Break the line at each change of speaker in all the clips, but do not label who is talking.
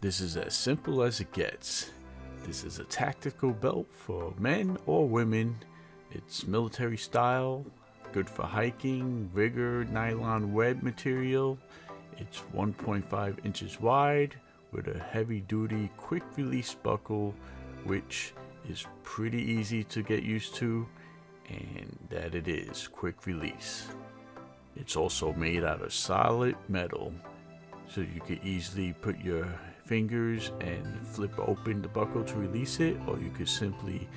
This is as simple as it gets. This is a tactical belt for men or women. It's military style, good for hiking, rigger, nylon web material. It's 1.5 inches wide with a heavy duty quick release buckle, which is pretty easy to get used to, and that it is quick release. It's also made out of solid metal, so you could easily put your fingers and flip open the buckle to release it, or you could simply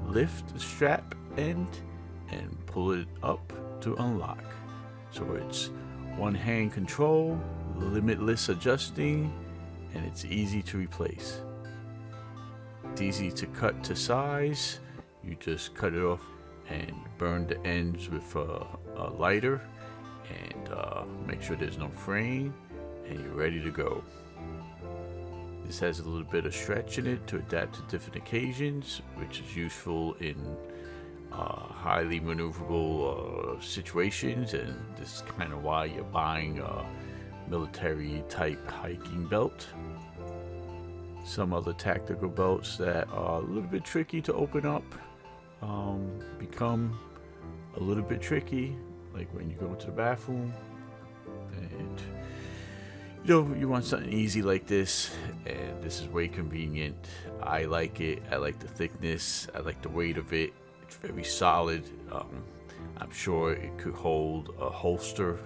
lift the strap end and pull it up to unlock. So it's one hand control, limitless adjusting, and it's easy to replace. It's easy to cut to size. You just cut it off and burn the ends with a lighter, and make sure there's no fraying, and you're ready to go. This has a little bit of stretch in it to adapt to different occasions, which is useful in highly maneuverable situations, and this is kind of why you're buying a military type hiking belt. Some other tactical belts that are a little bit tricky to open up become a little bit tricky, like when you go to the bathroom and you want something easy like this, and this is way convenient. I like it. I like the thickness. I like the weight of it. It's very solid. I'm sure it could hold a holster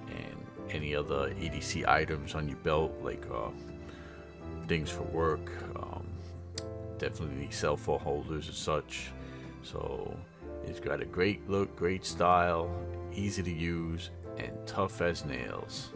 and any other EDC items on your belt, like things for work, definitely cell phone holders and such. So it's got a great look, great style, easy to use, and tough as nails.